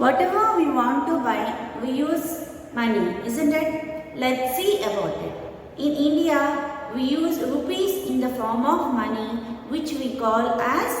Whatever we want to buy, we use money, isn't it? Let's see about it. In India, we use rupees in the form of money, which we call as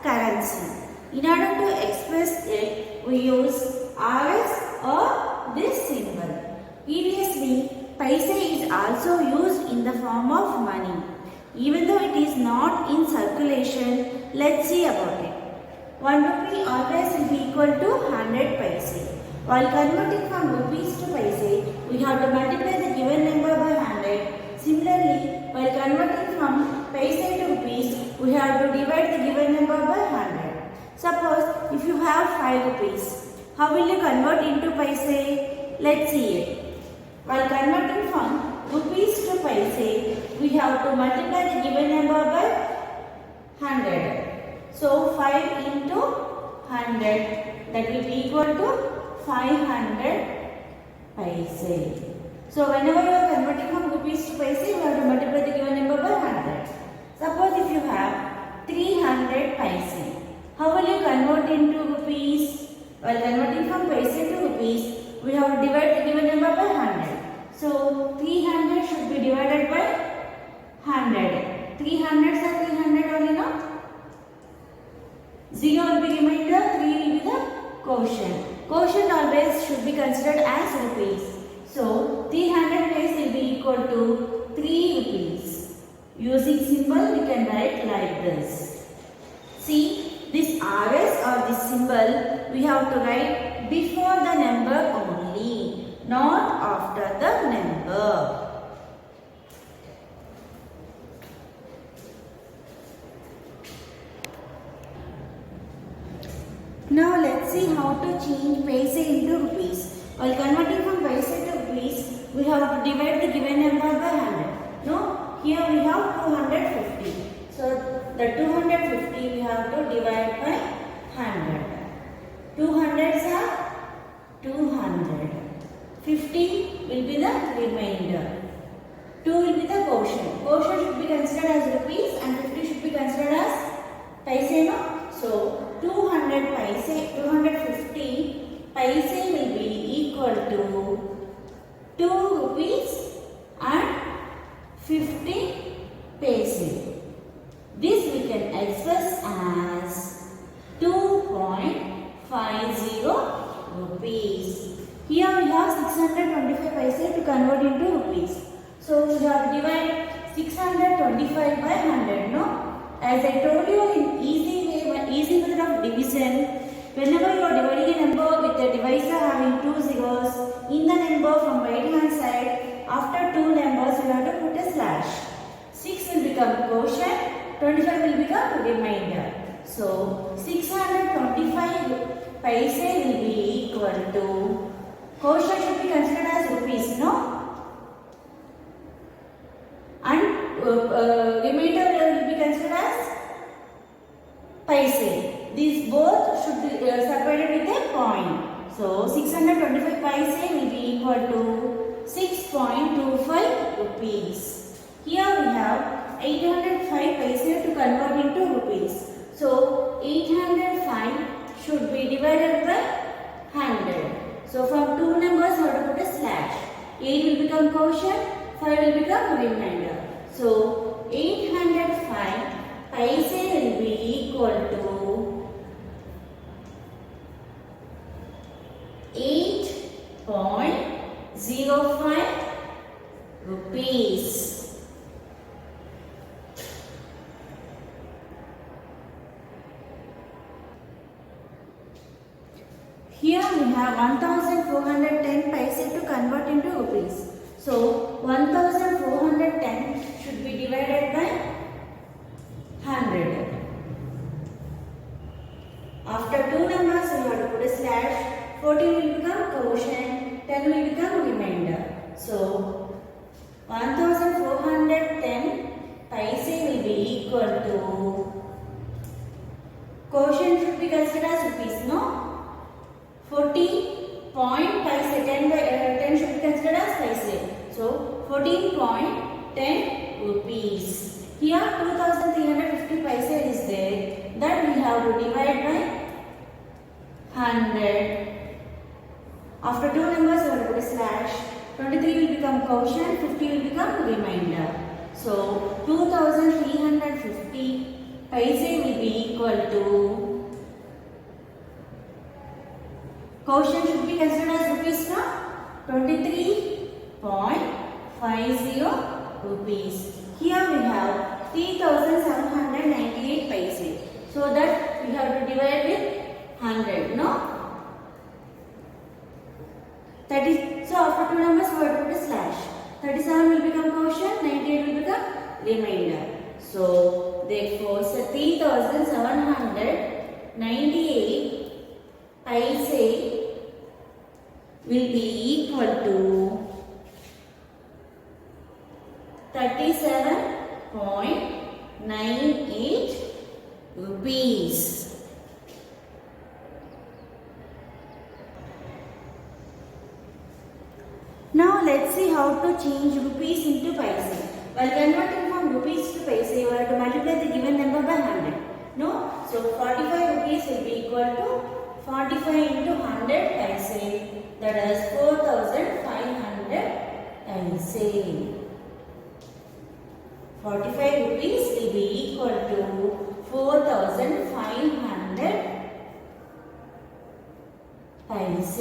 currency. In order to express it, we use RS or this symbol. Previously, paise is also used in the form of money. Even though it is not in circulation, let's see about it. 1 rupee always will be equal to 100 paise. While converting from rupees to paise, we have to multiply the given number by 100. Similarly, while converting from paise to rupees, we have to divide the given number by 100. Suppose if you have 5 rupees, how will you convert into paise? Let's see it. While converting from rupees to paise, we have to multiply the given number by 100. So 5 into 100, that will be equal to 500 paise. So whenever you are converting from rupees to paise, you have to multiply the given number by 100. Suppose if you have 300 paise, how will you convert into rupees? While converting from paise to rupees, we have to divide the given number by 100. So 300 should be divided by 100. 300s are 300 only, no? 0 will be remainder, 3 will be the quotient. Quotient always should be considered as rupees. So 300 paise will be equal to 3 rupees. Using symbol, we can write like this. See, this RS or this symbol, we have to write before the number only, not after the number. Now let's see how to change paise into rupees. While converting from paise to rupees, we have to divide the given number by 100. No, here we have 250. So the 250 we have to divide by 100. 200s are 200. 50 will be the remainder. 2 will be the quotient. Quotient should be considered as rupees and 50 should be considered as paise, no? So 200 paise, 250 paise will be equal to 2 rupees and 50 paise. This we can express as 2.50 rupees. Here we have 625 paise to convert into rupees. So we have to divide 625 by 100, no? As I told you in easy method of division, whenever you are dividing a number with a divisor having 2 zeros, in the number from right hand side, after 2 numbers you have to put a slash. 6 will become quotient, 25 will become remainder. So 625 paise will be equal to, quotient should be considered as rupees, no? And remainder will be considered as paise. These both should be separated with a point. So 625 paise will be equal to 6.25 rupees. Here we have 805 paise to convert into rupees. So 805 should be divided by 100. So from two numbers we have to put a slash. 8 will become quotient, 5 will become remainder. So 805 paise will be equal to 8.05 rupees. Here we have 1410 paise to convert into rupees. So 1410 should be divided by 100. After two numbers we have to put a slash. 14 will become quotient, 10 will become remainder. So 1410 paise will be equal to, quotient should be considered as rupees, no? 14 point paise, 10 should be considered as paise. So 14.10 rupees. Here 2350 paise is there, that we have to divide by 100. After two numbers, we have to put a slash. 23 will become quotient, 50 will become remainder. So 2350 paise will be equal to, quotient should be considered as rupees now, 23.50 rupees. Here we have 3798 paise. So that we have to divide with 100, no? That is, so after two numbers we have to put a slash. 37 will become quotient, 98 will become remainder. So therefore 3798 paise will be equal to 37.98 rupees. Now let's see how to change rupees into paise. While converting from rupees to paise, you have to multiply the given number by 100. No? So 45 rupees will be equal to 45 into 100 paise. That is 4500 paise. 45 rupees will be equal to 4500 paise.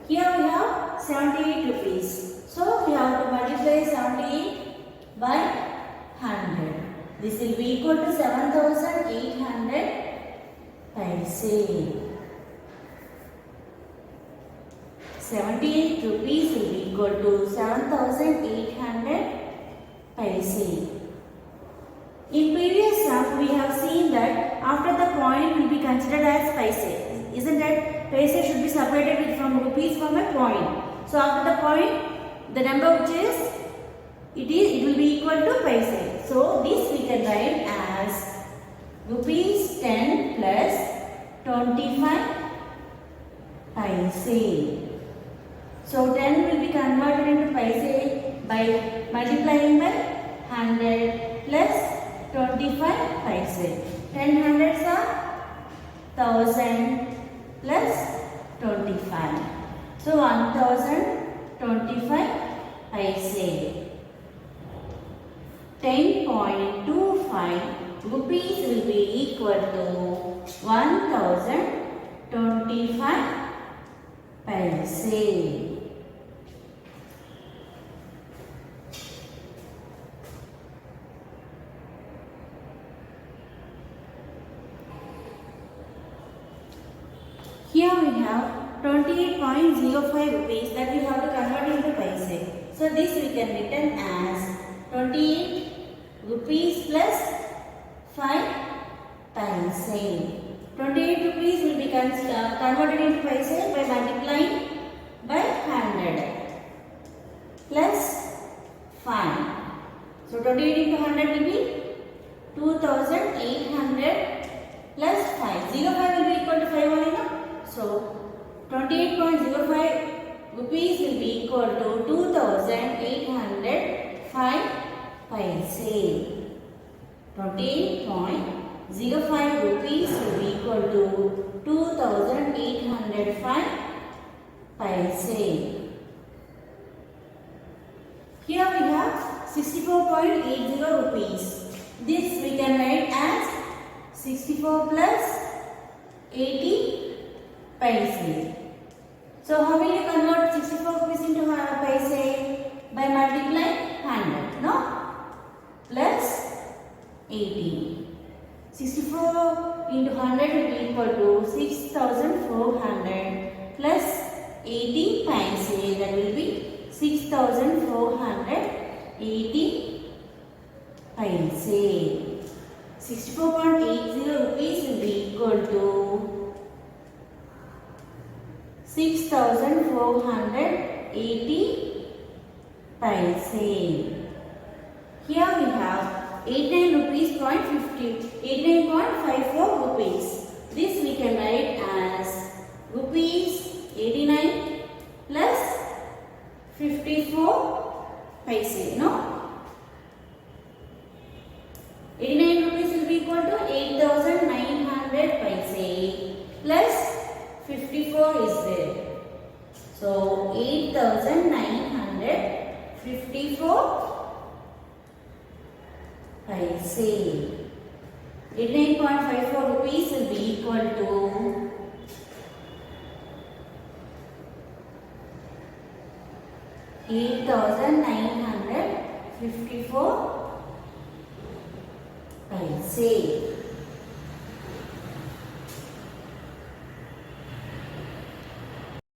Here we have 78 rupees. So we have to multiply 78 by 100. This will be equal to 7800 paise. 78 rupees will be equal to 7800 paise. In previous sum, we have seen that after the point will be considered as paise. Isn't it? Paise should be separated from rupees from a point. So after the point, the number which is, it will be equal to paise. So this we can write as rupees 10 plus 25 paise. So 10 will be converted into paise by multiplying by 100 plus 25 paise. 10 hundreds are 1000 plus 25. So 1025 paise. 10.25 rupees will be equal to 1025 paise. Here we have 28.05 rupees that we have to convert into paise. So this we can written as 28 rupees plus 5 paise. 28 rupees will be converted into paise by multiplying by 100 plus 5. So 28 into 100 will be 2800 plus 5. 05 will be equal to 5 only, no? So 28.05 rupees will be equal to 2805 paise. 28.05 rupees will be equal to 2805 paise. Here we have 64.80 rupees. This we can write as 64 plus 80 paise. So how will you convert 64 rupees into paise? By multiplying 100, no? Plus 80. 64 into 100 will be equal to 6400 plus 80 paise. That will be 6480 paise. 64.80 rupees will be equal to 6480 paise. Here we have 89 rupees point 89.54 rupees. This we can write as rupees 89 plus 54 paise. No? 89 rupees will be equal to 8900 paise plus 54 is there. 8,954 paise. 89.54 rupees will be equal to 8,954 paise.